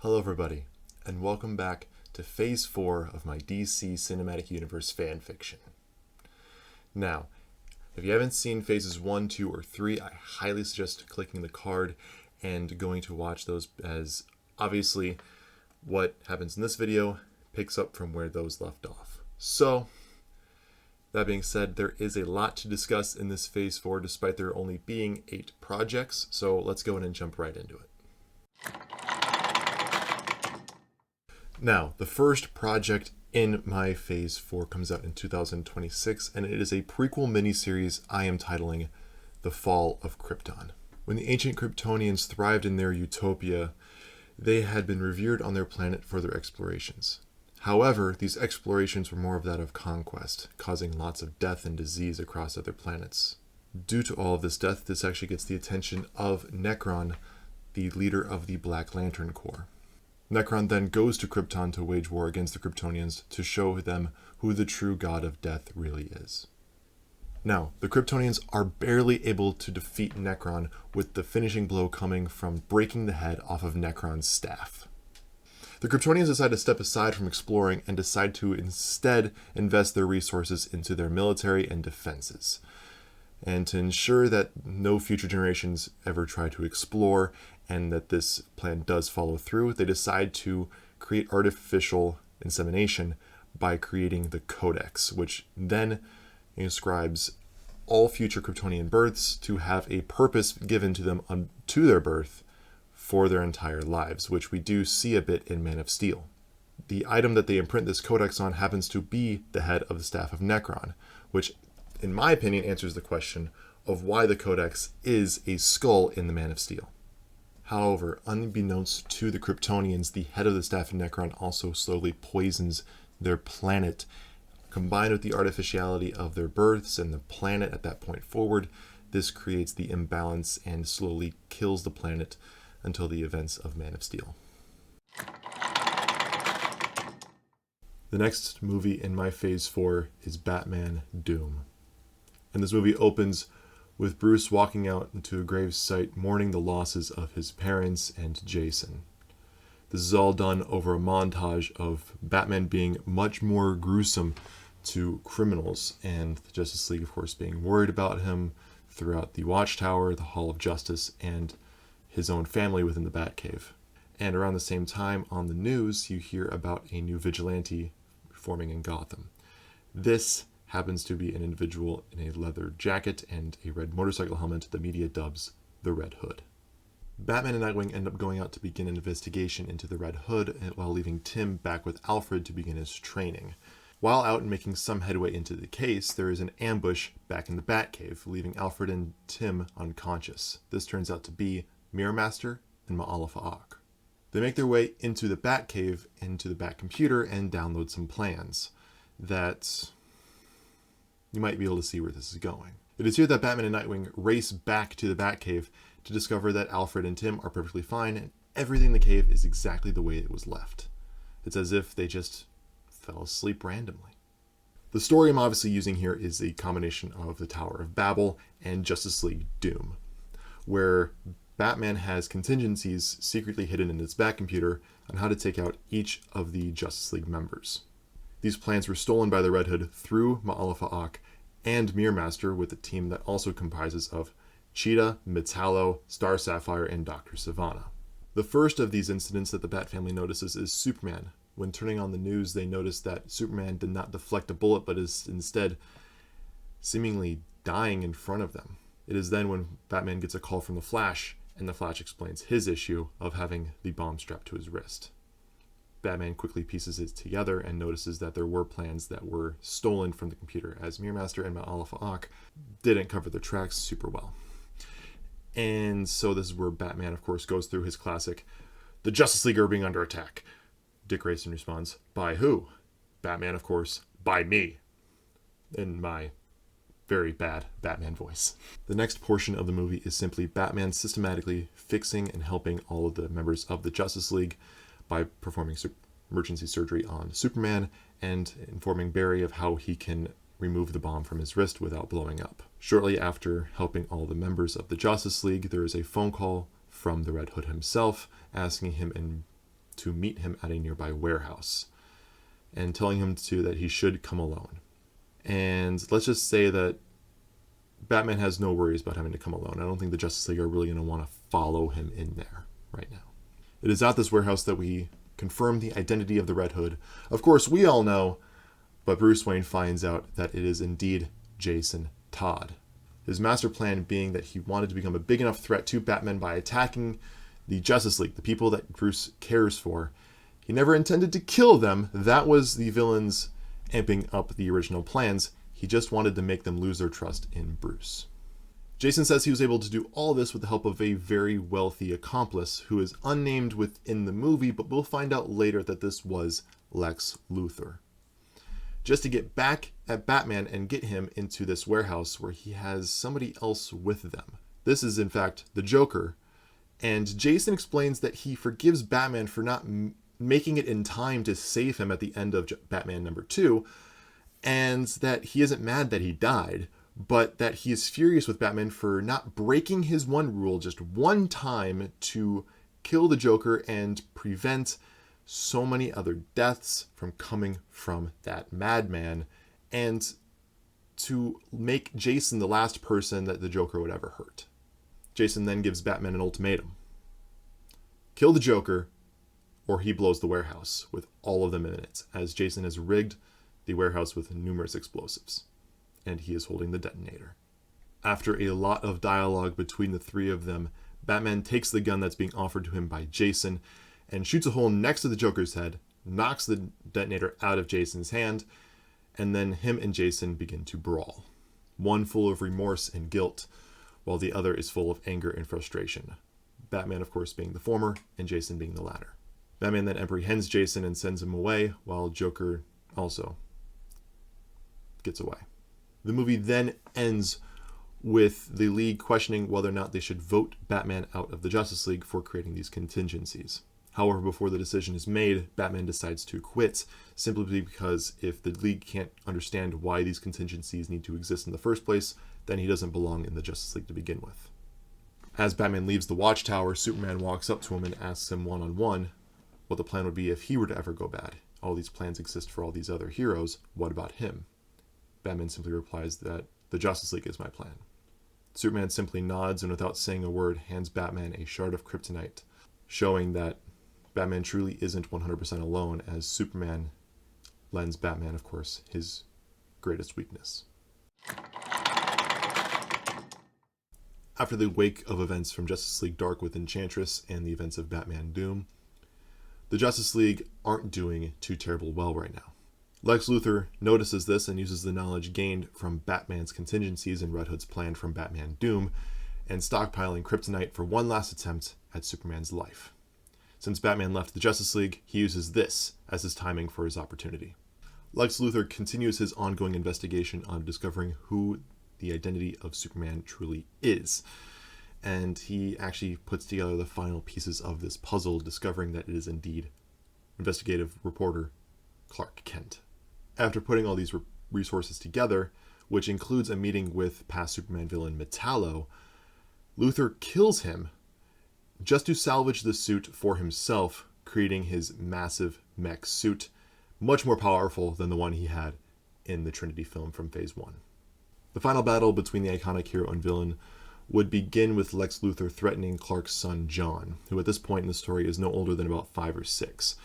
Hello everybody, and welcome back to Phase 4 of my DC Cinematic Universe fanfiction. Now, if you haven't seen Phases 1, 2, or 3, I highly suggest clicking the card and going to watch those, as obviously what happens in this video picks up from where those left off. So, that being said, there is a lot to discuss in this Phase 4 despite there only being 8 projects, so let's go in and jump right into it. Now, the first project in my Phase 4 comes out in 2026, and it is a prequel miniseries I am titling The Fall of Krypton. When the ancient Kryptonians thrived in their utopia, they had been revered on their planet for their explorations. However, these explorations were more of that of conquest, causing lots of death and disease across other planets. Due to all of this death, this actually gets the attention of Nekron, the leader of the Black Lantern Corps. Nekron then goes to Krypton to wage war against the Kryptonians to show them who the true god of death really is. Now, the Kryptonians are barely able to defeat Nekron, with the finishing blow coming from breaking the head off of Nekron's staff. The Kryptonians decide to step aside from exploring and decide to instead invest their resources into their military and defenses. And to ensure that no future generations ever try to explore and that this plan does follow through, they decide to create artificial insemination by creating the Codex, which then inscribes all future Kryptonian births to have a purpose given to them to their birth for their entire lives, which we do see a bit in Man of Steel. The item that they imprint this Codex on happens to be the head of the staff of Nekron, which in my opinion answers the question of why the Codex is a skull in the Man of Steel. However, unbeknownst to the Kryptonians, the head of the staff of Nekron also slowly poisons their planet. Combined with the artificiality of their births and the planet at that point forward, this creates the imbalance and slowly kills the planet until the events of Man of Steel. The next movie in my Phase 4 is Batman Doom. And this movie opens with Bruce walking out into a grave site mourning the losses of his parents and Jason. This is all done over a montage of Batman being much more gruesome to criminals, and the Justice League, of course, being worried about him throughout the Watchtower, the Hall of Justice, and his own family within the Batcave. And around the same time on the news, you hear about a new vigilante forming in Gotham. This happens to be an individual in a leather jacket and a red motorcycle helmet the media dubs the Red Hood. Batman and Nightwing end up going out to begin an investigation into the Red Hood, while leaving Tim back with Alfred to begin his training. While out and making some headway into the case, there is an ambush back in the Batcave, leaving Alfred and Tim unconscious. This turns out to be Mirror Master and Ma'alefa'ak. They make their way into the Batcave, into the Batcomputer, and download some plans that you might be able to see where this is going. It is here that Batman and Nightwing race back to the Batcave to discover that Alfred and Tim are perfectly fine and everything in the cave is exactly the way it was left. It's as if they just fell asleep randomly. The story I'm obviously using here is a combination of the Tower of Babel and Justice League Doom, where Batman has contingencies secretly hidden in his Batcomputer on how to take out each of the Justice League members. These plans were stolen by the Red Hood through Ma'alefa'ak and Mirror Master, with a team that also comprises of Cheetah, Metallo, Star Sapphire, and Dr. Sivana. The first of these incidents that the Bat family notices is Superman. When turning on the news, they notice that Superman did not deflect a bullet, but is instead seemingly dying in front of them. It is then when Batman gets a call from the Flash, and the Flash explains his issue of having the bomb strapped to his wrist. Batman quickly pieces it together and notices that there were plans that were stolen from the computer, as Mirror Master and Ma'alefa'ak didn't cover their tracks super well. And so this is where Batman, of course, goes through his classic, "The Justice League are being under attack." Dick Grayson responds, "By who?" Batman, of course, "By me," in my very bad Batman voice. The next portion of the movie is simply Batman systematically fixing and helping all of the members of the Justice League by performing emergency surgery on Superman and informing Barry of how he can remove the bomb from his wrist without blowing up. Shortly after helping all the members of the Justice League, there is a phone call from the Red Hood himself asking him to meet him at a nearby warehouse and telling him that he should come alone. And let's just say that Batman has no worries about having to come alone. I don't think the Justice League are really going to want to follow him in there right now. It is at this warehouse that we confirm the identity of the Red Hood. Of course, we all know, but Bruce Wayne finds out that it is indeed Jason Todd. His master plan being that he wanted to become a big enough threat to Batman by attacking the Justice League, the people that Bruce cares for. He never intended to kill them. That was the villains amping up the original plans. He just wanted to make them lose their trust in Bruce. Jason says he was able to do all this with the help of a very wealthy accomplice who is unnamed within the movie, but we'll find out later that this was Lex Luthor. Just to get back at Batman and get him into this warehouse where he has somebody else with them. This is in fact the Joker, and Jason explains that he forgives Batman for not making it in time to save him at the end of Batman number 2, and that he isn't mad that he died, but that he is furious with Batman for not breaking his one rule just one time to kill the Joker and prevent so many other deaths from coming from that madman, and to make Jason the last person that the Joker would ever hurt. Jason then gives Batman an ultimatum. Kill the Joker, or he blows the warehouse with all of them in it, as Jason has rigged the warehouse with numerous explosives, and he is holding the detonator. After a lot of dialogue between the three of them, Batman takes the gun that's being offered to him by Jason and shoots a hole next to the Joker's head, knocks the detonator out of Jason's hand, and then him and Jason begin to brawl. One full of remorse and guilt, while the other is full of anger and frustration. Batman, of course, being the former, and Jason being the latter. Batman then apprehends Jason and sends him away, while Joker also gets away. The movie then ends with the League questioning whether or not they should vote Batman out of the Justice League for creating these contingencies. However, before the decision is made, Batman decides to quit, simply because if the League can't understand why these contingencies need to exist in the first place, then he doesn't belong in the Justice League to begin with. As Batman leaves the Watchtower, Superman walks up to him and asks him one-on-one what the plan would be if he were to ever go bad. All these plans exist for all these other heroes. What about him? Batman simply replies that the Justice League is my plan. Superman simply nods and without saying a word hands Batman a shard of kryptonite, showing that Batman truly isn't 100% alone, as Superman lends Batman, of course, his greatest weakness. After the wake of events from Justice League Dark with Enchantress and the events of Batman Doom, the Justice League aren't doing too terribly well right now. Lex Luthor notices this and uses the knowledge gained from Batman's contingencies and Red Hood's plan from Batman Doom, and stockpiling kryptonite for one last attempt at Superman's life. Since Batman left the Justice League, he uses this as his timing for his opportunity. Lex Luthor continues his ongoing investigation on discovering who the identity of Superman truly is, and he actually puts together the final pieces of this puzzle, discovering that it is indeed investigative reporter Clark Kent. After putting all these resources together, which includes a meeting with past Superman villain Metallo, Luthor kills him just to salvage the suit for himself, creating his massive mech suit, much more powerful than the one he had in the Trinity film from Phase 1. The final battle between the iconic hero and villain would begin with Lex Luthor threatening Clark's son John, who at this point in the story is no older than about 5 or 6.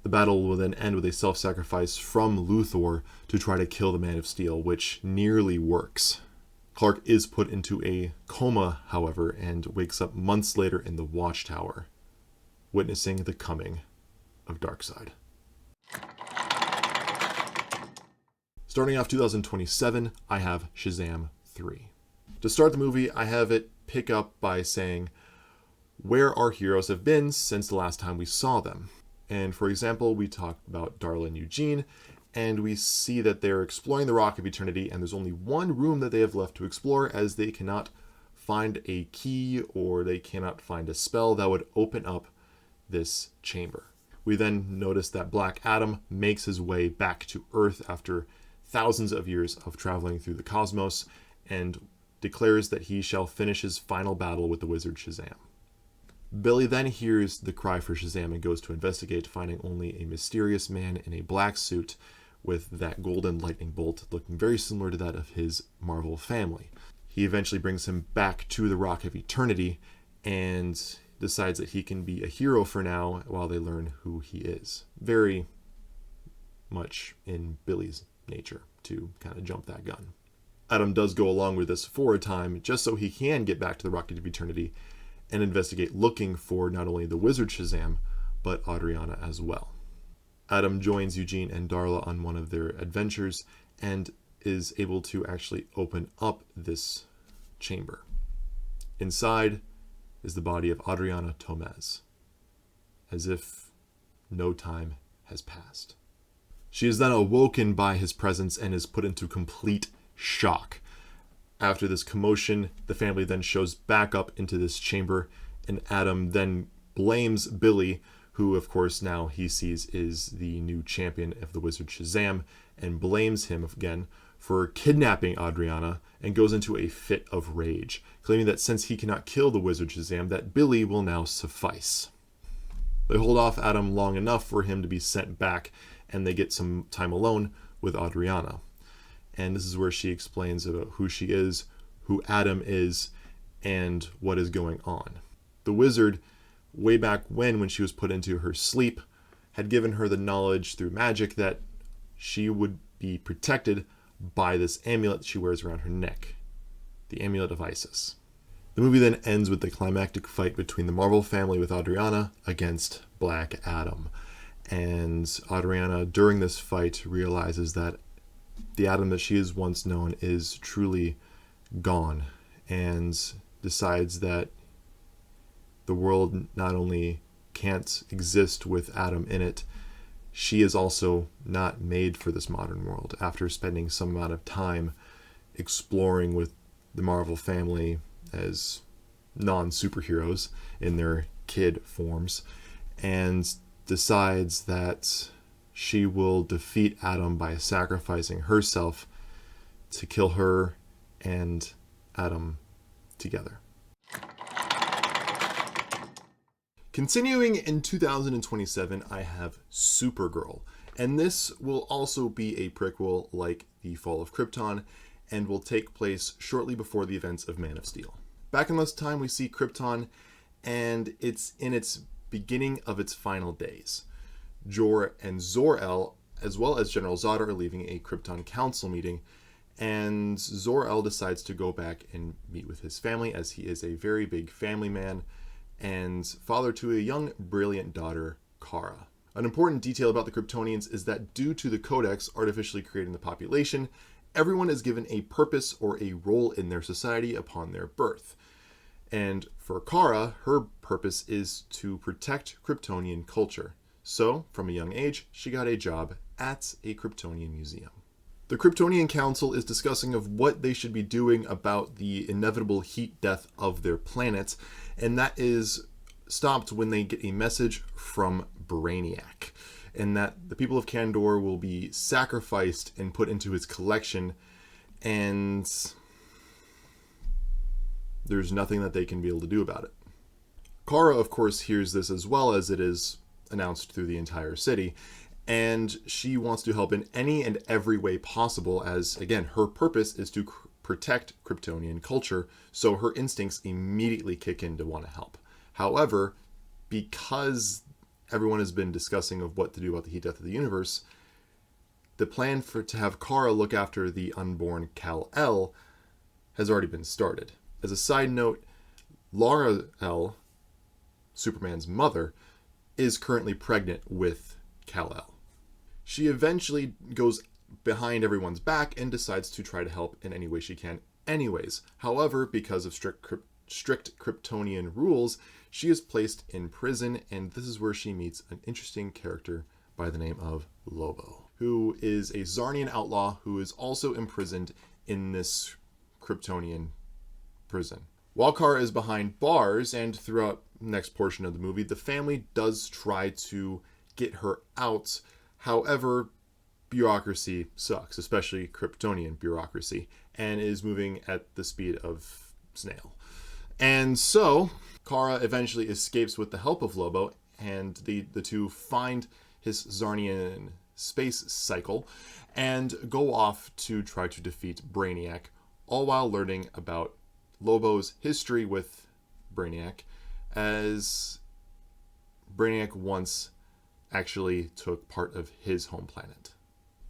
The battle will then end with a self-sacrifice from Luthor to try to kill the Man of Steel, which nearly works. Clark is put into a coma, however, and wakes up months later in the Watchtower, witnessing the coming of Darkseid. Starting off 2027, I have Shazam 3. To start the movie, I have it pick up by saying where our heroes have been since the last time we saw them. And for example, we talked about Darla and Eugene, and we see that they're exploring the Rock of Eternity, and there's only one room that they have left to explore, as they cannot find a key or they cannot find a spell that would open up this chamber. We then notice that Black Adam makes his way back to Earth after thousands of years of traveling through the cosmos, and declares that he shall finish his final battle with the wizard Shazam. Billy then hears the cry for Shazam and goes to investigate, finding only a mysterious man in a black suit with that golden lightning bolt looking very similar to that of his Marvel family. He eventually brings him back to the Rock of Eternity and decides that he can be a hero for now while they learn who he is. Very much in Billy's nature to kind of jump that gun. Adam does go along with this for a time just so he can get back to the Rock of Eternity and investigate, looking for not only the wizard Shazam, but Adrianna as well. Adam joins Eugene and Darla on one of their adventures and is able to actually open up this chamber. Inside is the body of Adrianna Tomez, as if no time has passed. She is then awoken by his presence and is put into complete shock. After this commotion, the family then shows back up into this chamber, and Adam then blames Billy, who of course now he sees is the new champion of the wizard Shazam, and blames him again for kidnapping Adrianna, and goes into a fit of rage, claiming that since he cannot kill the wizard Shazam, that Billy will now suffice. They hold off Adam long enough for him to be sent back, and they get some time alone with Adrianna. And this is where she explains about who she is, who Adam is, and what is going on. The wizard, way back when she was put into her sleep, had given her the knowledge through magic that she would be protected by this amulet she wears around her neck, the Amulet of Isis. The movie then ends with the climactic fight between the Marvel family with Adrianna against Black Adam. And Adrianna, during this fight, realizes that the Adam that she has once known is truly gone, and decides that the world not only can't exist with Adam in it, she is also not made for this modern world. After spending some amount of time exploring with the Marvel family as non-superheroes in their kid forms, and decides that she will defeat Adam by sacrificing herself to kill her and Adam together. Continuing in 2027, I have Supergirl, and this will also be a prequel like the Fall of Krypton, and will take place shortly before the events of Man of Steel. Back in this time, we see Krypton, and it's in its beginning of its final days. Jor and Zor-El, as well as General Zod, are leaving a Krypton council meeting, and Zor-El decides to go back and meet with his family, as he is a very big family man and father to a young, brilliant daughter, Kara. An important detail about the Kryptonians is that due to the Codex artificially creating the population, everyone is given a purpose or a role in their society upon their birth. And for Kara, her purpose is to protect Kryptonian culture. So, from a young age, she got a job at a Kryptonian museum. The Kryptonian Council is discussing of what they should be doing about the inevitable heat death of their planet, and that is stopped when they get a message from Brainiac, and that the people of Kandor will be sacrificed and put into his collection, and there's nothing that they can be able to do about it. Kara, of course, hears this as well, as it is announced through the entire city, and she wants to help in any and every way possible, as, again, her purpose is to protect Kryptonian culture, so her instincts immediately kick in to want to help. However, because everyone has been discussing of what to do about the heat death of the universe, the plan to have Kara look after the unborn Kal-El has already been started. As a side note, Lar-El, Superman's mother, is currently pregnant with Kal-El. She eventually goes behind everyone's back and decides to try to help in any way she can anyways. However, because of strict Kryptonian rules, she is placed in prison, and this is where she meets an interesting character by the name of Lobo, who is a Zarnian outlaw who is also imprisoned in this Kryptonian prison. While Kara is behind bars, and throughout the next portion of the movie, the family does try to get her out. However, bureaucracy sucks, especially Kryptonian bureaucracy, and is moving at the speed of snail. And so Kara eventually escapes with the help of Lobo, and the two find his Zarnian space cycle and go off to try to defeat Brainiac, all while learning about Lobo's history with Brainiac, as Brainiac once actually took part of his home planet.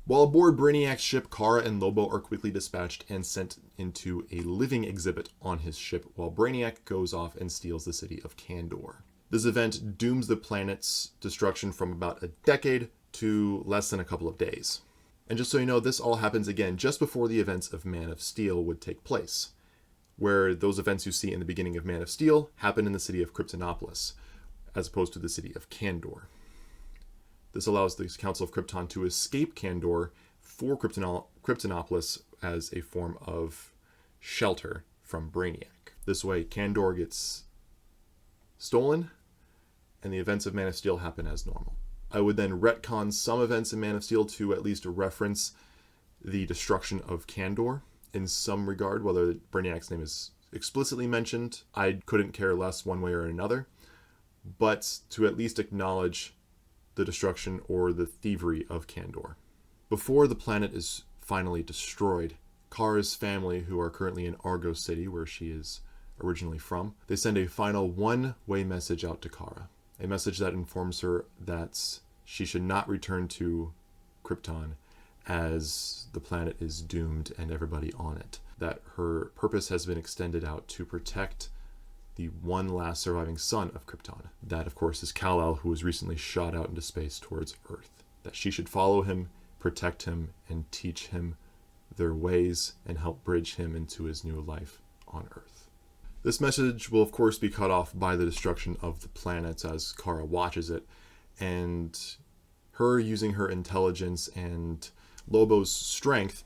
While aboard Brainiac's ship, Kara and Lobo are quickly dispatched and sent into a living exhibit on his ship, while Brainiac goes off and steals the city of Kandor. This event dooms the planet's destruction from about a decade to less than a couple of days. And just so you know, this all happens again just before the events of Man of Steel would take place, where those events you see in the beginning of Man of Steel happen in the city of Kryptonopolis, as opposed to the city of Kandor. This allows the Council of Krypton to escape Kandor for Kryptonopolis as a form of shelter from Brainiac. This way, Kandor gets stolen, and the events of Man of Steel happen as normal. I would then retcon some events in Man of Steel to at least reference the destruction of Kandor in some regard, whether Brainiac's name is explicitly mentioned. I couldn't care less one way or another, but to at least acknowledge the destruction or the thievery of Kandor. Before the planet is finally destroyed, Kara's family, who are currently in Argo City, where she is originally from, they send a final one-way message out to Kara. A message that informs her that she should not return to Krypton, as the planet is doomed and everybody on it. That her purpose has been extended out to protect the one last surviving son of Krypton. That, of course, is Kal-El, who was recently shot out into space towards Earth. That she should follow him, protect him, and teach him their ways and help bridge him into his new life on Earth. This message will, of course, be cut off by the destruction of the planets as Kara watches it, and her using her intelligence and Lobo's strength,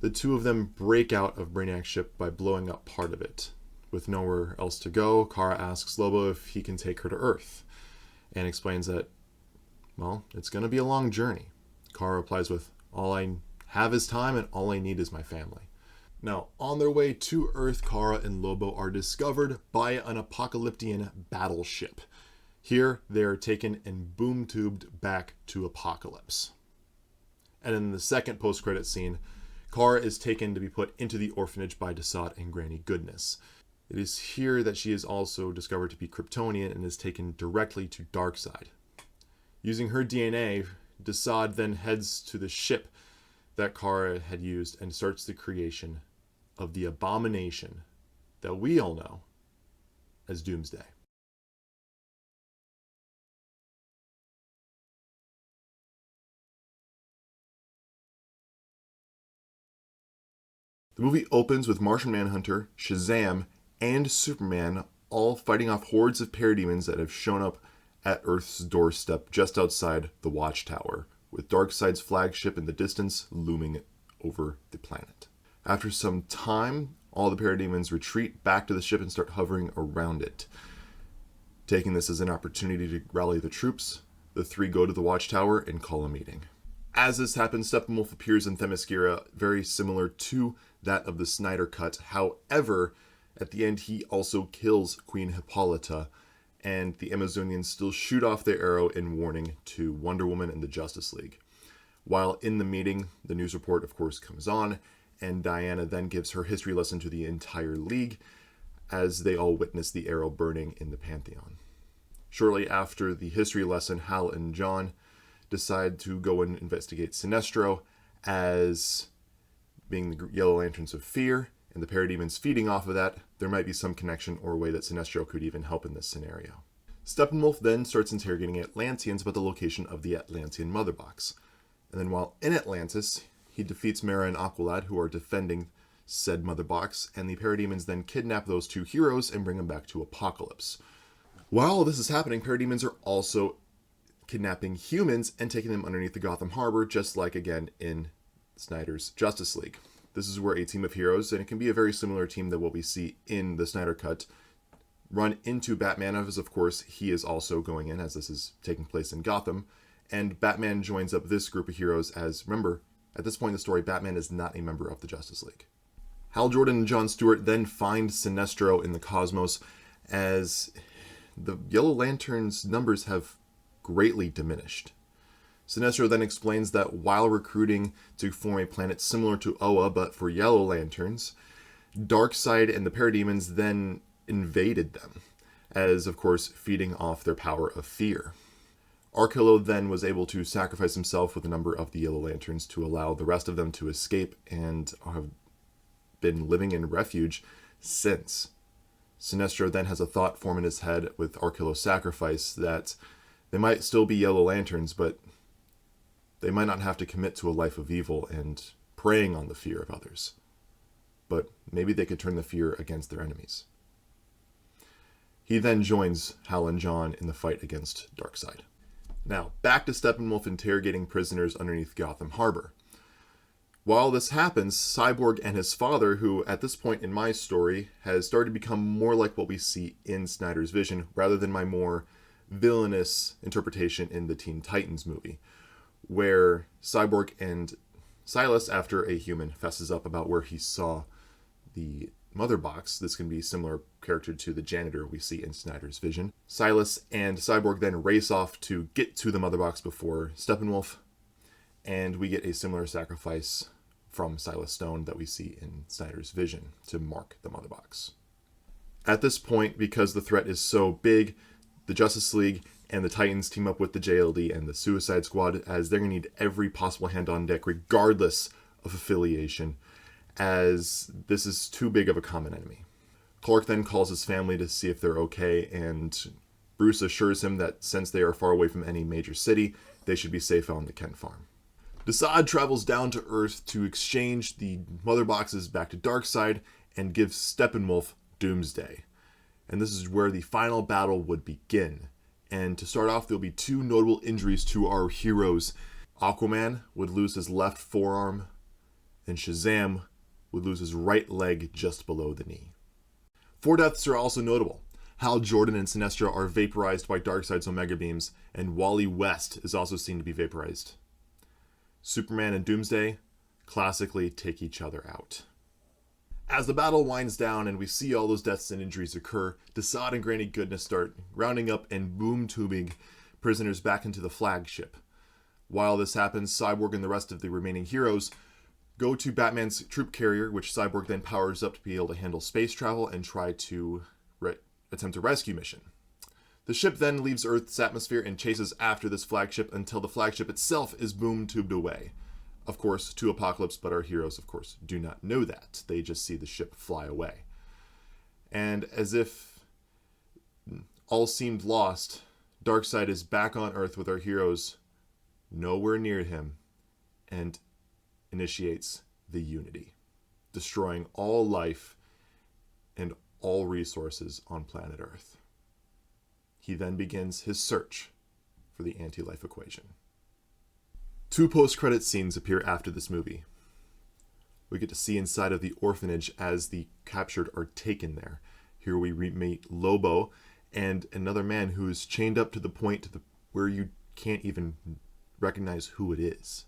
the two of them break out of Brainiac's ship by blowing up part of it. With nowhere else to go, Kara asks Lobo if he can take her to Earth, and explains that, well, it's going to be a long journey. Kara replies with, all I have is time and all I need is my family. Now, on their way to Earth, Kara and Lobo are discovered by an apocalyptian battleship. Here, they are taken and boom-tubed back to Apocalypse. And in the second post-credit scene, Kara is taken to be put into the orphanage by Desaad and Granny Goodness. It is here that she is also discovered to be Kryptonian and is taken directly to Darkseid. Using her DNA, Desaad then heads to the ship that Kara had used and starts the creation of the abomination that we all know as Doomsday. The movie opens with Martian Manhunter, Shazam, and Superman all fighting off hordes of parademons that have shown up at Earth's doorstep just outside the Watchtower, with Darkseid's flagship in the distance looming over the planet. After some time, all the parademons retreat back to the ship and start hovering around it. Taking this as an opportunity to rally the troops, the three go to the Watchtower and call a meeting. As this happens, Steppenwolf appears in Themyscira, very similar to that of the Snyder Cut. However, at the end, he also kills Queen Hippolyta, and the Amazonians still shoot off their arrow in warning to Wonder Woman and the Justice League. While in the meeting, the news report, of course, comes on, and Diana then gives her history lesson to the entire League as they all witness the arrow burning in the Pantheon. Shortly after the history lesson, Hal and John decide to go and investigate Sinestro as being the Yellow Lanterns of Fear, and the parademons feeding off of that, there might be some connection or way that Sinestro could even help in this scenario. Steppenwolf then starts interrogating Atlanteans about the location of the Atlantean Mother Box. And then while in Atlantis, he defeats Mera and Aqualad, who are defending said Mother Box, and the parademons then kidnap those two heroes and bring them back to Apocalypse. While all this is happening, parademons are also kidnapping humans and taking them underneath the Gotham Harbor, just like again in Snyder's Justice League. This is where a team of heroes, and it can be a very similar team to what we see in the Snyder Cut, run into Batman, as of course he is also going in, as this is taking place in Gotham, and Batman joins up this group of heroes as, remember, at this point in the story, Batman is not a member of the Justice League. Hal Jordan and Jon Stewart then find Sinestro in the cosmos as the Yellow Lantern's numbers have greatly diminished. Sinestro then explains that while recruiting to form a planet similar to Oa but for Yellow Lanterns, Darkseid and the Parademons then invaded them, as of course feeding off their power of fear. Arkillo then was able to sacrifice himself with a number of the Yellow Lanterns to allow the rest of them to escape and have been living in refuge since. Sinestro then has a thought form in his head with Arkillo's sacrifice that they might still be Yellow Lanterns, but they might not have to commit to a life of evil and preying on the fear of others. But maybe they could turn the fear against their enemies. He then joins Hal and Jon in the fight against Darkseid. Now, back to Steppenwolf interrogating prisoners underneath Gotham Harbor. While this happens, Cyborg and his father, who at this point in my story has started to become more like what we see in Snyder's Vision, rather than my more villainous interpretation in the Teen Titans movie, where Cyborg and Silas, after a human fesses up about where he saw the mother box, this can be a similar character to the janitor we see in Snyder's Vision. Silas and Cyborg then race off to get to the mother box before Steppenwolf, and we get a similar sacrifice from Silas Stone that we see in Snyder's Vision to mark the mother box. At this point, because the threat is so big, the Justice League and the Titans team up with the JLD and the Suicide Squad, as they're going to need every possible hand on deck, regardless of affiliation, as this is too big of a common enemy. Clark then calls his family to see if they're okay, and Bruce assures him that since they are far away from any major city, they should be safe on the Kent farm. Desaad travels down to Earth to exchange the mother boxes back to Darkseid and gives Steppenwolf Doomsday. And this is where the final battle would begin. And to start off, there'll be two notable injuries to our heroes. Aquaman would lose his left forearm, and Shazam would lose his right leg just below the knee. 4 deaths are also notable. Hal Jordan and Sinestro are vaporized by Darkseid's Omega Beams, and Wally West is also seen to be vaporized. Superman and Doomsday classically take each other out. As the battle winds down and we see all those deaths and injuries occur, Desaad and Granny Goodness start rounding up and boom-tubing prisoners back into the flagship. While this happens, Cyborg and the rest of the remaining heroes go to Batman's troop carrier, which Cyborg then powers up to be able to handle space travel and try to attempt a rescue mission. The ship then leaves Earth's atmosphere and chases after this flagship until the flagship itself is boom-tubed away. Of course, to Apocalypse, but our heroes, of course, do not know that. They just see the ship fly away. And as if all seemed lost, Darkseid is back on Earth with our heroes nowhere near him and initiates the Unity, destroying all life and all resources on planet Earth. He then begins his search for the anti-life equation. 2 post-credit scenes appear after this movie. We get to see inside of the orphanage as the captured are taken there. Here we meet Lobo and another man who is chained up to the point where you can't even recognize who it is.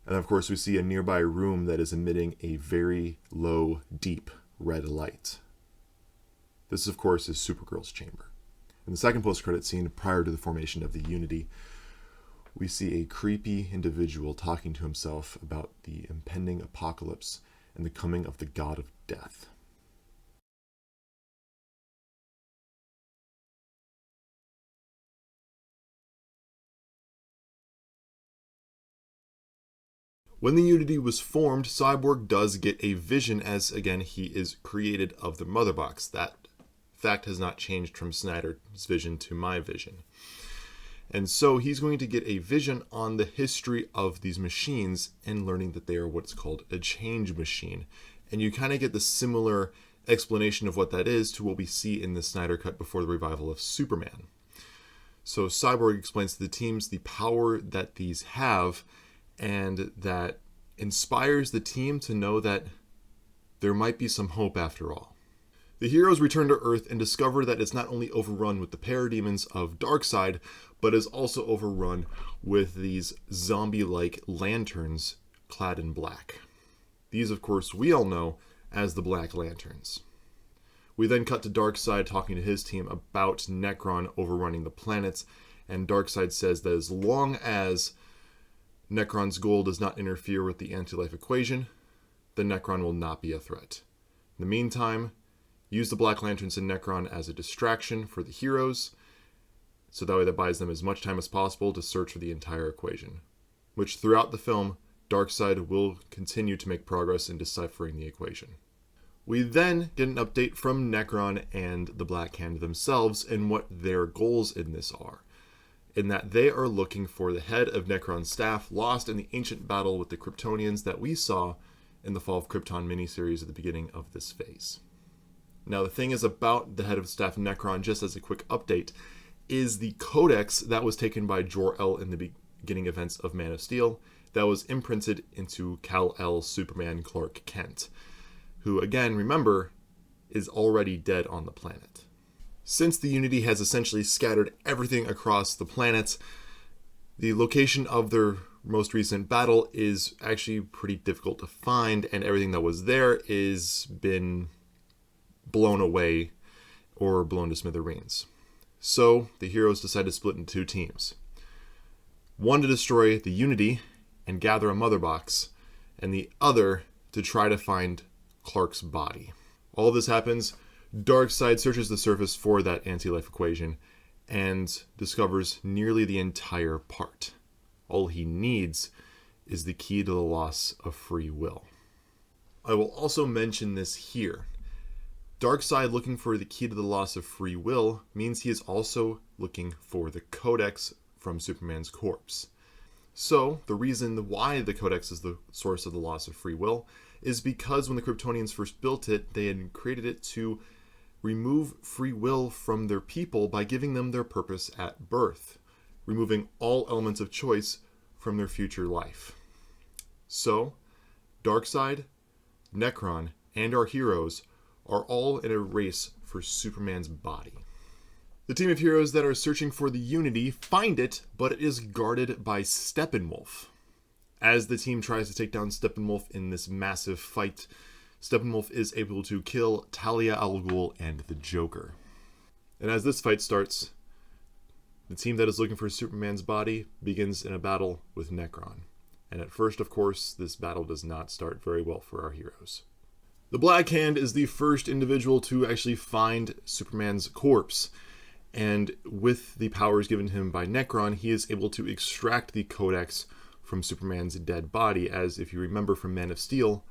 And of course we see a nearby room that is emitting a very low, deep red light. This, of course, is Supergirl's chamber. In the second post-credit scene, prior to the formation of the Unity, we see a creepy individual talking to himself about the impending apocalypse and the coming of the god of death. When the Unity was formed, Cyborg does get a vision as, again, he is created of the mother box. That fact has not changed from Snyder's vision to my vision. And so he's going to get a vision on the history of these machines and learning that they are what's called a change machine. And you kind of get the similar explanation of what that is to what we see in the Snyder Cut before the revival of Superman. So Cyborg explains to the teams the power that these have, and that inspires the team to know that there might be some hope after all. The heroes return to Earth and discover that it's not only overrun with the parademons of Darkseid, but is also overrun with these zombie-like lanterns clad in black. These, of course, we all know as the Black Lanterns. We then cut to Darkseid talking to his team about Nekron overrunning the planets, and Darkseid says that as long as Nekron's goal does not interfere with the anti-life equation, then Nekron will not be a threat. In the meantime, use the Black Lanterns and Nekron as a distraction for the heroes, so that way that buys them as much time as possible to search for the entire equation, which throughout the film, Darkseid will continue to make progress in deciphering the equation. We then get an update from Nekron and the Black Hand themselves and what their goals in this are, in that they are looking for the head of Nekron's staff lost in the ancient battle with the Kryptonians that we saw in the Fall of Krypton miniseries at the beginning of this phase. Now, the thing is about the head of staff Nekron, just as a quick update, is the codex that was taken by Jor-El in the beginning events of Man of Steel that was imprinted into Kal-El Superman Clark Kent, who, again, remember, is already dead on the planet. Since the Unity has essentially scattered everything across the planet, the location of their most recent battle is actually pretty difficult to find, and everything that was there is been blown away or blown to smithereens. So the heroes decide to split into two teams. One to destroy the Unity and gather a mother box, and the other to try to find Clark's body. All of this happens. Darkseid searches the surface for that anti-life equation and discovers nearly the entire part. All he needs is the key to the loss of free will. I will also mention this here. Darkseid looking for the key to the loss of free will means he is also looking for the codex from Superman's corpse. So, the reason why the codex is the source of the loss of free will is because when the Kryptonians first built it, they had created it to remove free will from their people by giving them their purpose at birth, removing all elements of choice from their future life. So, Darkseid, Nekron, and our heroes are all in a race for Superman's body. The team of heroes that are searching for the Unity find it, but it is guarded by Steppenwolf. As the team tries to take down Steppenwolf in this massive fight, Steppenwolf is able to kill Talia al Ghul and the Joker. And as this fight starts, the team that is looking for Superman's body begins in a battle with Nekron. And at first, of course, this battle does not start very well for our heroes. The Black Hand is the first individual to actually find Superman's corpse. And with the powers given him by Nekron, he is able to extract the codex from Superman's dead body, as if you remember from Man of Steel,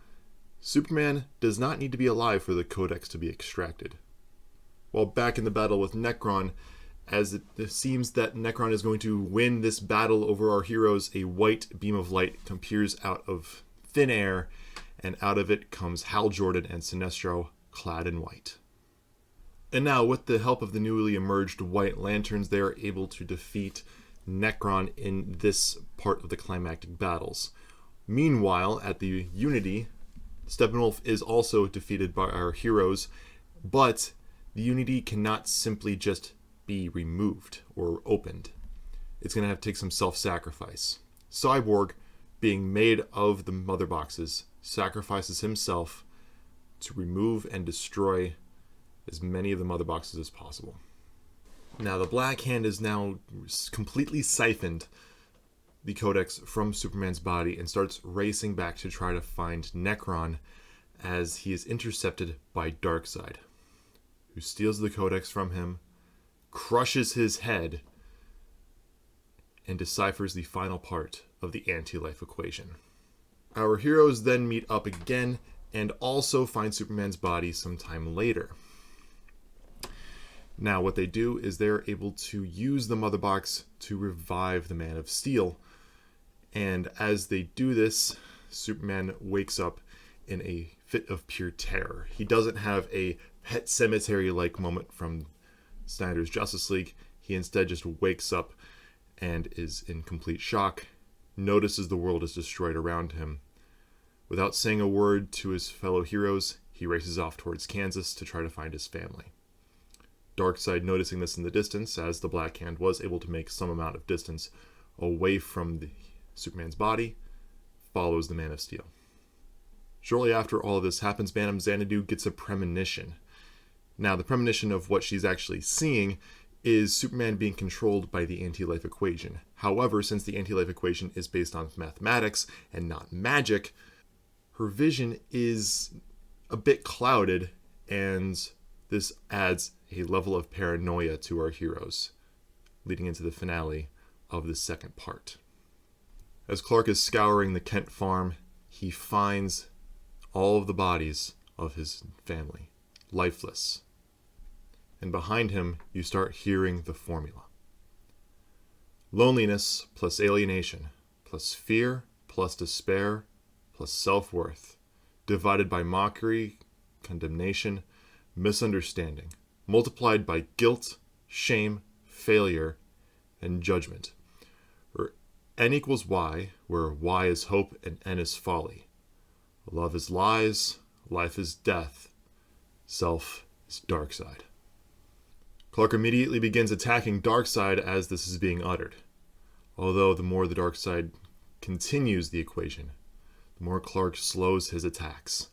Superman does not need to be alive for the codex to be extracted. While back in the battle with Nekron, as it seems that Nekron is going to win this battle over our heroes, a white beam of light appears out of thin air, and out of it comes Hal Jordan and Sinestro, clad in white. And now, with the help of the newly emerged White Lanterns, they are able to defeat Nekron in this part of the climactic battles. Meanwhile, at the Unity, Steppenwolf is also defeated by our heroes, but the Unity cannot simply just be removed or opened. It's going to have to take some self-sacrifice. Cyborg, being made of the mother boxes, sacrifices himself to remove and destroy as many of the mother boxes as possible. Now, the Black Hand is now completely siphoned the codex from Superman's body and starts racing back to try to find Nekron as he is intercepted by Darkseid, who steals the codex from him, crushes his head, and deciphers the final part of the anti-life equation. Our heroes then meet up again and also find Superman's body sometime later. Now, what they do is they're able to use the mother box to revive the Man of Steel. And as they do this, Superman wakes up in a fit of pure terror. He doesn't have a Pet Cemetery-like moment from Snyder's Justice League. He instead just wakes up and is in complete shock, notices the world is destroyed around him. Without saying a word to his fellow heroes, he races off towards Kansas to try to find his family. Darkseid, noticing this in the distance, as the Black Hand was able to make some amount of distance away from Superman's body, follows the Man of Steel. Shortly after all of this happens, Madame Xanadu gets a premonition. Now, the premonition of what she's actually seeing is Superman being controlled by the anti-life equation. However, since the anti-life equation is based on mathematics and not magic, her vision is a bit clouded, and this adds a level of paranoia to our heroes, leading into the finale of the second part. As Clark is scouring the Kent farm, he finds all of the bodies of his family, lifeless. And behind him, you start hearing the formula. Loneliness plus alienation plus fear plus despair plus self-worth, divided by mockery, condemnation, misunderstanding, multiplied by guilt, shame, failure, and judgment. Where N equals Y, where Y is hope and N is folly. Love is lies, life is death, self is dark side. Clark immediately begins attacking Darkseid as this is being uttered. Although the more the Darkseid continues the equation, the more Clark slows his attacks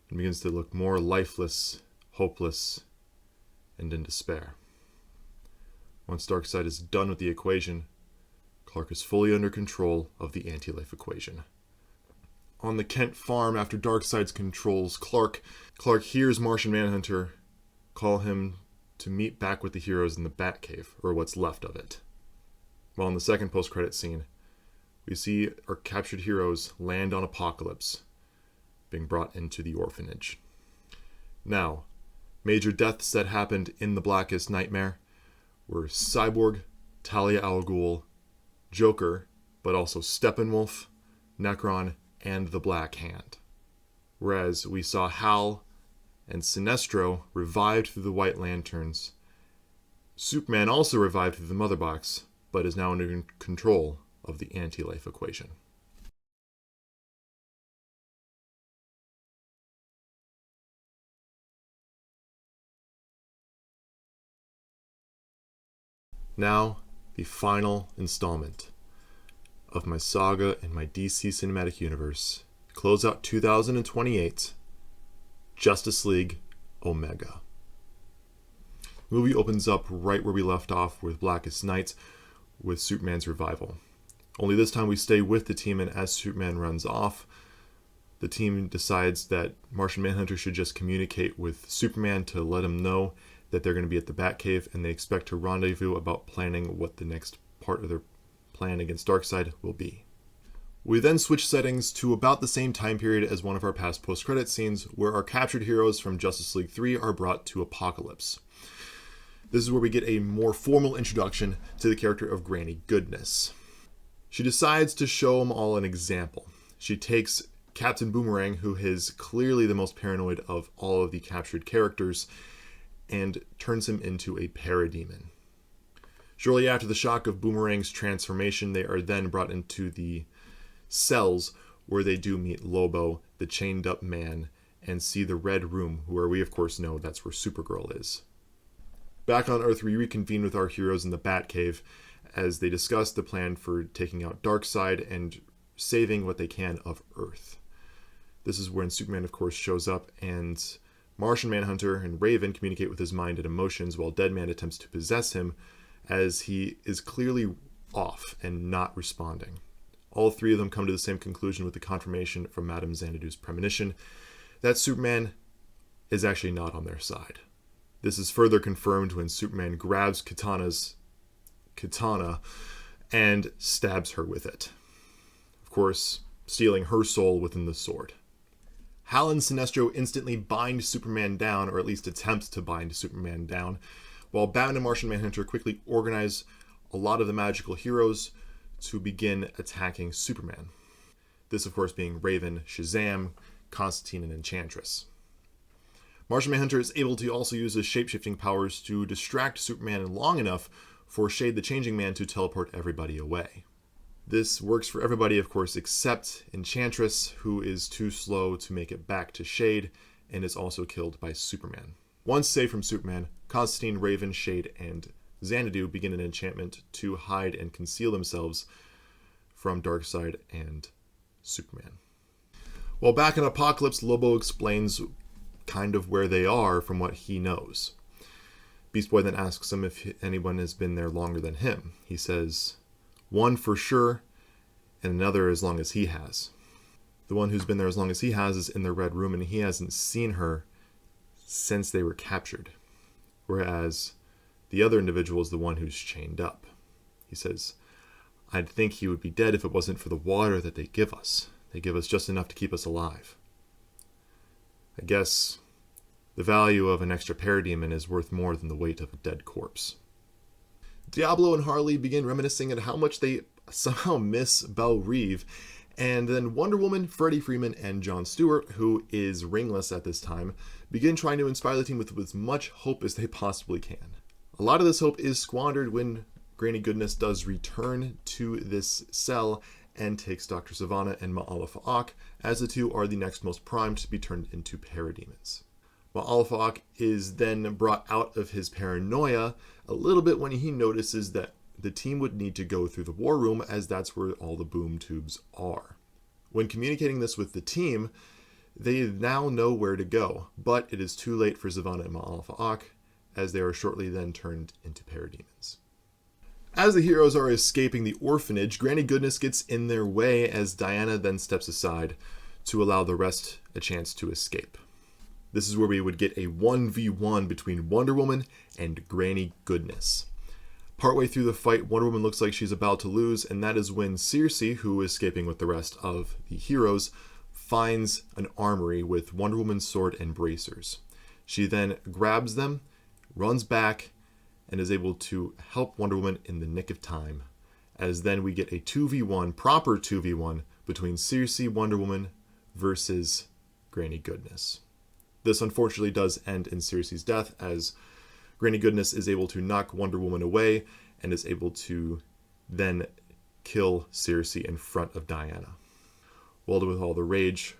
and begins to look more lifeless, hopeless, and in despair. Once Darkseid is done with the equation, Clark is fully under control of the anti-life equation. On the Kent farm, after Darkseid controls Clark hears Martian Manhunter call him to meet back with the heroes in the Batcave, or what's left of it. While in the second post-credit scene, we see our captured heroes land on Apokolips, being brought into the orphanage. Now, major deaths that happened in the Blackest Nightmare were Cyborg, Talia al Ghul, Joker, but also Steppenwolf, Necron, and the Black Hand. Whereas we saw Hal and Sinestro revived through the White Lanterns. Superman also revived through the Mother Box, but is now under control of the anti-life equation. Now, the final installment of my saga in my DC Cinematic Universe. Close out 2028, Justice League Omega. The movie opens up right where we left off with Blackest Night, with Superman's revival. Only this time we stay with the team, and as Superman runs off, the team decides that Martian Manhunter should just communicate with Superman to let him know that they're going to be at the Batcave, and they expect to rendezvous about planning what the next part of their plan against Darkseid will be. We then switch settings to about the same time period as one of our past post-credit scenes, where our captured heroes from Justice League 3 are brought to Apokolips. This is where we get a more formal introduction to the character of Granny Goodness. She decides to show them all an example. She takes Captain Boomerang, who is clearly the most paranoid of all of the captured characters, and turns him into a parademon. Shortly after the shock of Boomerang's transformation, they are then brought into the cells where they do meet Lobo, the chained up man, and see the Red Room, where we of course know that's where Supergirl is. Back on Earth, we reconvene with our heroes in the Batcave as they discuss the plan for taking out Darkseid and saving what they can of Earth. This is when Superman of course shows up, and Martian Manhunter and Raven communicate with his mind and emotions while Deadman attempts to possess him, as he is clearly off and not responding. All three of them come to the same conclusion with the confirmation from Madame Xanadu's premonition that Superman is actually not on their side. This is further confirmed when Superman grabs Katana and stabs her with it. Of course, stealing her soul within the sword. Hal and Sinestro instantly bind Superman down, or at least attempt to bind Superman down, while Batman and Martian Manhunter quickly organize a lot of the magical heroes to begin attacking Superman. This, of course, being Raven, Shazam, Constantine, and Enchantress. Martian Manhunter is able to also use his shape-shifting powers to distract Superman long enough for Shade the Changing Man to teleport everybody away. This works for everybody, of course, except Enchantress, who is too slow to make it back to Shade and is also killed by Superman. Once safe from Superman, Constantine, Raven, Shade, and Xanadu begin an enchantment to hide and conceal themselves from Darkseid and Superman. While back in Apocalypse, Lobo explains kind of where they are from what he knows. Beast Boy then asks him if anyone has been there longer than him. He says, one for sure, and another as long as he has. The one who's been there as long as he has is in the Red Room, and he hasn't seen her since they were captured. Whereas the other individual is the one who's chained up. He says, I'd think he would be dead if it wasn't for the water that they give us. They give us just enough to keep us alive. I guess the value of an extra parademon is worth more than the weight of a dead corpse. Diablo and Harley begin reminiscing at how much they somehow miss Belle Reve, and then Wonder Woman, Freddie Freeman, and Jon Stewart, who is ringless at this time, begin trying to inspire the team with as much hope as they possibly can. A lot of this hope is squandered when Granny Goodness does return to this cell and takes Dr. Sivana and Ma'alefa'ak, as the two are the next most primed to be turned into parademons. Ma'alefa'ak is then brought out of his paranoia a little bit when he notices that the team would need to go through the war room, as that's where all the boom tubes are. When communicating this with the team, they now know where to go, but it is too late for Sivana and Ma'alefa'ak, as they are shortly then turned into parademons. As the heroes are escaping the orphanage, Granny Goodness gets in their way as Diana then steps aside to allow the rest a chance to escape. This is where we would get a 1v1 between Wonder Woman and Granny Goodness. Partway through the fight, Wonder Woman looks like she's about to lose, and that is when Circe, who is escaping with the rest of the heroes, finds an armory with Wonder Woman's sword and bracers. She then grabs them, runs back, and is able to help Wonder Woman in the nick of time, as then we get a 2v1, proper 2v1, between Circe, Wonder Woman, versus Granny Goodness. This unfortunately does end in Circe's death, as Granny Goodness is able to knock Wonder Woman away, and is able to then kill Circe in front of Diana. Wielded with all the rage,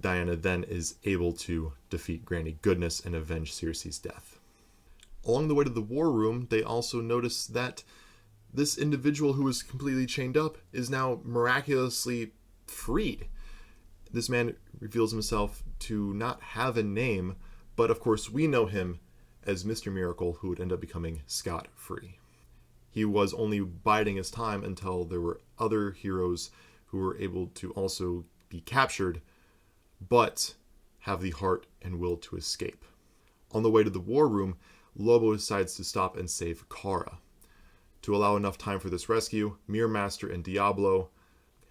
Diana then is able to defeat Granny Goodness and avenge Circe's death. Along the way to the war room, they also notice that this individual who was completely chained up is now miraculously freed. This man reveals himself to not have a name, but of course we know him as Mr. Miracle, who would end up becoming scot-free. He was only biding his time until there were other heroes who were able to also be captured, but have the heart and will to escape. On the way to the war room, Lobo decides to stop and save Kara. To allow enough time for this rescue, Mirror Master and Diablo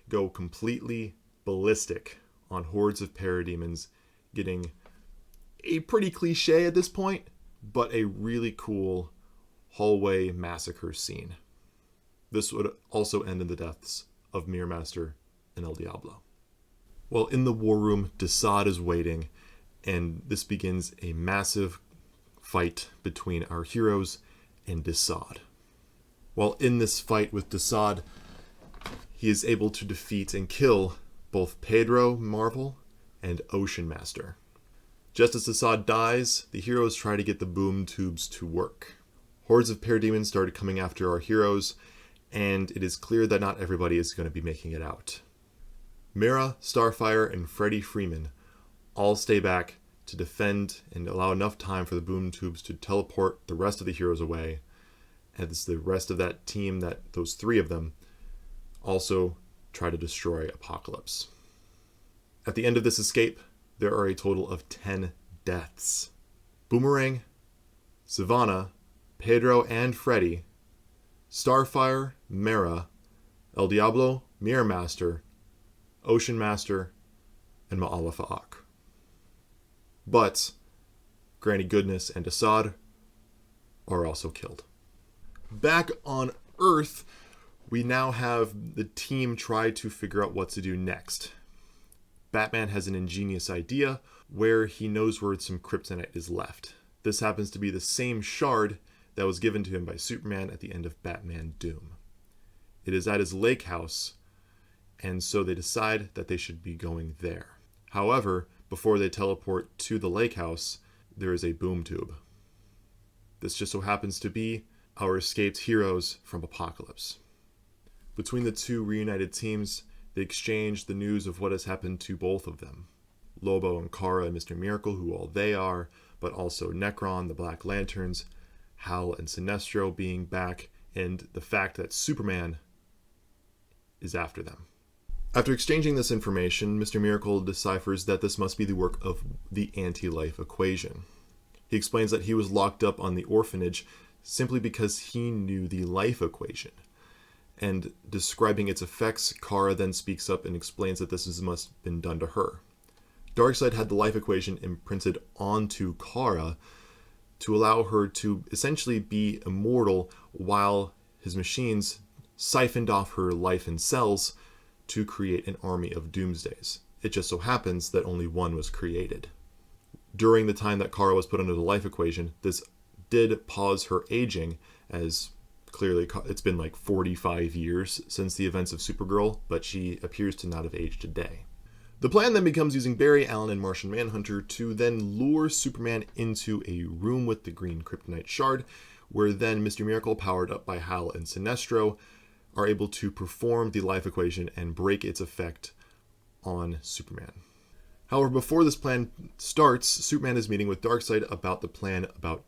go completely ballistic on hordes of parademons, getting a pretty cliche at this point, but a really cool hallway massacre scene. This would also end in the deaths of Mirror Master and El Diablo. While in the war room, Desaad is waiting, and this begins a massive fight between our heroes and Desaad. While in this fight with Desaad, he is able to defeat and kill both Pedro Marvel and Ocean Master. Just as Desaad dies, the heroes try to get the boom tubes to work. Hordes of parademons started coming after our heroes, and it is clear that not everybody is going to be making it out. Mira, Starfire, and Freddie Freeman all stay back to defend and allow enough time for the boom tubes to teleport the rest of the heroes away, as the rest of that team, those three of them, also try to destroy Apocalypse. At the end of this escape, there are a total of 10 deaths. Boomerang, Sivana, Pedro and Freddy, Starfire, Mera, El Diablo, Mirror Master, Ocean Master, and Ma'alefa'ak. But Granny Goodness and Desaad are also killed. Back on Earth, we now have the team try to figure out what to do next. Batman has an ingenious idea where he knows where some kryptonite is left. This happens to be the same shard that was given to him by Superman at the end of Batman Doom. It is at his lake house, and so they decide that they should be going there. However, before they teleport to the lake house, there is a boom tube. This just so happens to be our escaped heroes from Apocalypse. Between the two reunited teams, They exchange the news of what has happened to both of them. Lobo and Kara and Mr. Miracle, who all they are, but also Necron, the Black Lanterns, Hal and Sinestro being back, and the fact that Superman is after them. After exchanging this information, Mr. Miracle deciphers that this must be the work of the anti-life equation. He explains that he was locked up on the orphanage simply because he knew the life equation. And describing its effects, Kara then speaks up and explains that this must have been done to her. Darkseid had the life equation imprinted onto Kara to allow her to essentially be immortal while his machines siphoned off her life and cells to create an army of Doomsdays. It just so happens that only one was created. During the time that Kara was put under the life equation, this did pause her aging, as clearly it's been like 45 years since the events of Supergirl, but she appears to not have aged a day. The plan then becomes using Barry Allen and Martian Manhunter to then lure Superman into a room with the green kryptonite shard, where then Mr. Miracle, powered up by Hal and Sinestro, are able to perform the life equation and break its effect on Superman. However, before this plan starts, Superman is meeting with Darkseid about the plan about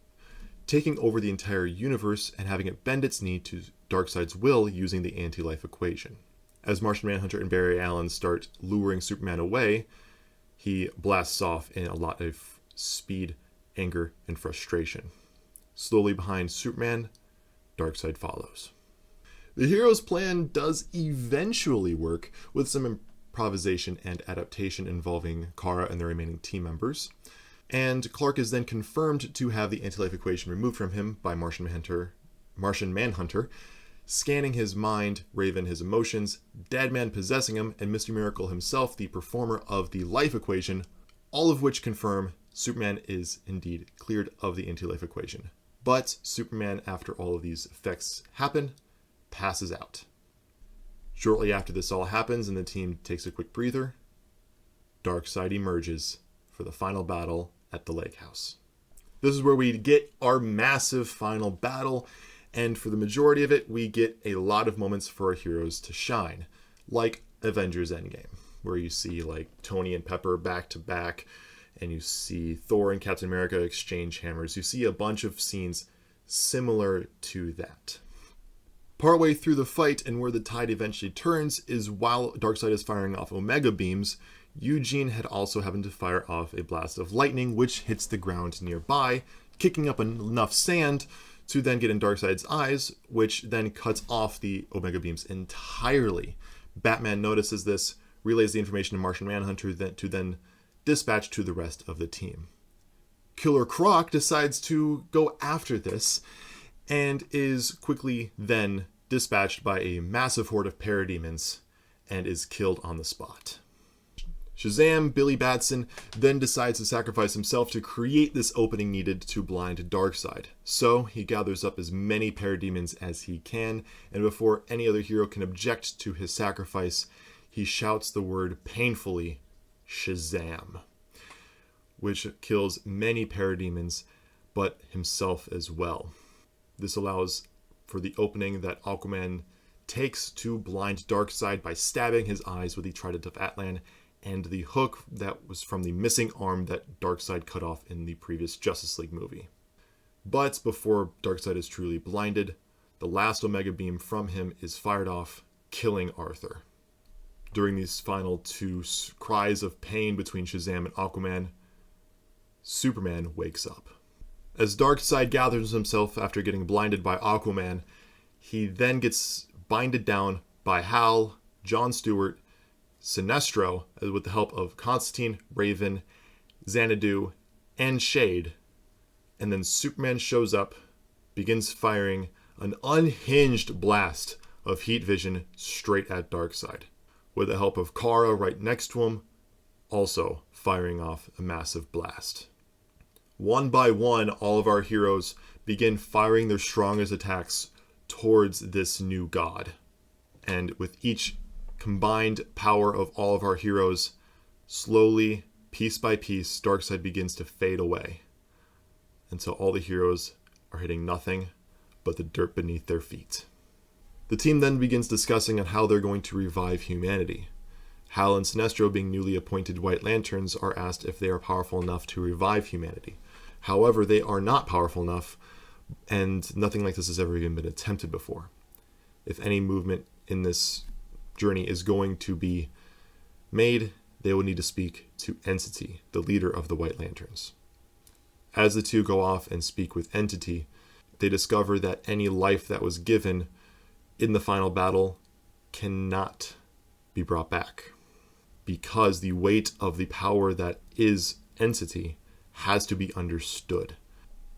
taking over the entire universe and having it bend its knee to Darkseid's will using the anti-life equation. As Martian Manhunter and Barry Allen start luring Superman away, he blasts off in a lot of speed, anger, and frustration. Slowly behind Superman, Darkseid follows. The hero's plan does eventually work, with some improvisation and adaptation involving Kara and the remaining team members. And Clark is then confirmed to have the anti-life equation removed from him by Martian Manhunter, scanning his mind, Raven his emotions, Deadman possessing him, and Mr. Miracle himself, the performer of the life equation, all of which confirm Superman is indeed cleared of the anti-life equation. But Superman, after all of these effects happen, passes out. Shortly after this all happens and the team takes a quick breather, Darkseid emerges for the final battle at the lake house. This is where we get our massive final battle, and for the majority of it, we get a lot of moments for our heroes to shine, like Avengers Endgame, where you see like Tony and Pepper back to back, and you see Thor and Captain America exchange hammers. You see a bunch of scenes similar to that. Partway through the fight, and where the tide eventually turns, is while Darkseid is firing off Omega beams, Eugene had also happened to fire off a blast of lightning, which hits the ground nearby, kicking up enough sand to then get in Darkseid's eyes, which then cuts off the Omega beams entirely. Batman notices this, relays the information to Martian Manhunter to then dispatch to the rest of the team. Killer Croc decides to go after this, and is quickly then dispatched by a massive horde of parademons and is killed on the spot. Shazam, Billy Batson, then decides to sacrifice himself to create this opening needed to blind Darkseid. So he gathers up as many parademons as he can, and before any other hero can object to his sacrifice, he shouts the word painfully, Shazam, which kills many parademons, but himself as well. This allows for the opening that Aquaman takes to blind Darkseid by stabbing his eyes with the trident of Atlanna, and the hook that was from the missing arm that Darkseid cut off in the previous Justice League movie. But before Darkseid is truly blinded, the last Omega beam from him is fired off, killing Arthur. During these final two cries of pain between Shazam and Aquaman, Superman wakes up. As Darkseid gathers himself after getting blinded by Aquaman, he then gets binded down by Hal, John Stewart, Sinestro, with the help of Constantine, Raven, Xanadu, and Shade. And then Superman shows up, begins firing an unhinged blast of heat vision straight at Darkseid, with the help of Kara right next to him, also firing off a massive blast. One by one, all of our heroes begin firing their strongest attacks towards this new god. And with each combined power of all of our heroes, slowly, piece by piece, Darkseid begins to fade away, until all the heroes are hitting nothing but the dirt beneath their feet. The team then begins discussing on how they're going to revive humanity. Hal and Sinestro, being newly appointed White Lanterns, are asked if they are powerful enough to revive humanity. However, they are not powerful enough, and nothing like this has ever even been attempted before. If any movement in this journey is going to be made, they will need to speak to Entity, the leader of the White Lanterns. As the two go off and speak with Entity, they discover that any life that was given in the final battle cannot be brought back, because the weight of the power that is Entity has to be understood.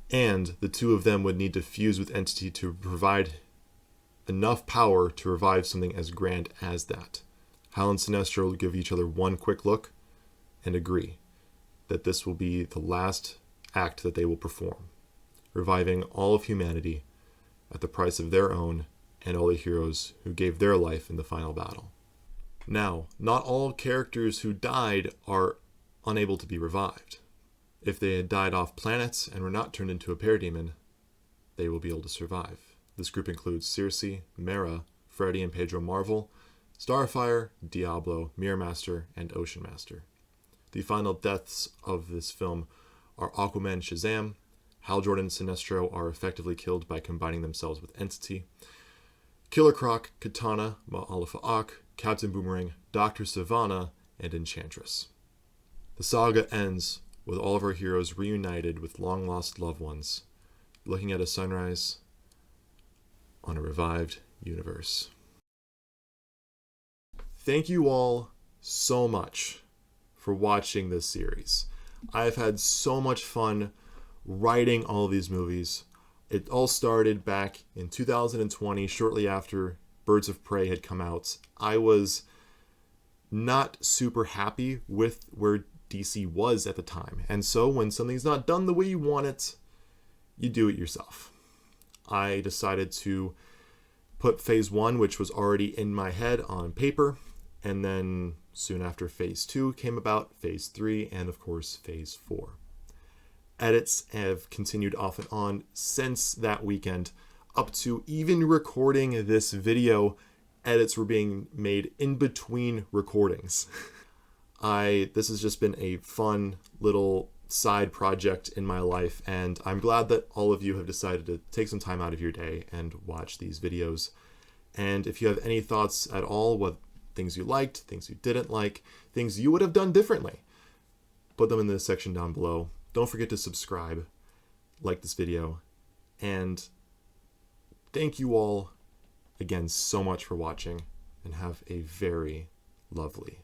And the two of them would need to fuse with Entity to provide enough power to revive something as grand as that. Hal and Sinestro give each other one quick look and agree that this will be the last act that they will perform, reviving all of humanity at the price of their own and all the heroes who gave their life in the final battle. Now, not all characters who died are unable to be revived. If they had died off planets and were not turned into a parademon, they will be able to survive. This group includes Circe, Mera, Freddy and Pedro Marvel, Starfire, Diablo, Mirror Master, and Ocean Master. The final deaths of this film are Aquaman and Shazam. Hal Jordan and Sinestro are effectively killed by combining themselves with Entity. Killer Croc, Katana, Ma'alefa'ak, Captain Boomerang, Dr. Savannah, and Enchantress. The saga ends with all of our heroes reunited with long-lost loved ones, looking at a sunrise on a revived universe. Thank you all so much for watching this series. I've had so much fun writing all of these movies. It all started back in 2020, shortly after Birds of Prey had come out. I was not super happy with where DC was at the time. And so when something's not done the way you want it, you do it yourself. I decided to put phase 1, which was already in my head, on paper. And then soon after phase 2 came about, phase 3, and of course phase 4. Edits have continued off and on since that weekend, up to even recording this video. Edits were being made in between recordings. This has just been a fun little side project in my life, and I'm glad that all of you have decided to take some time out of your day and watch these videos. And if you have any thoughts at all, what things you liked, things you didn't like, things you would have done differently, put them in the section down below. Don't forget to subscribe, like this video, and thank you all again so much for watching, and have a very lovely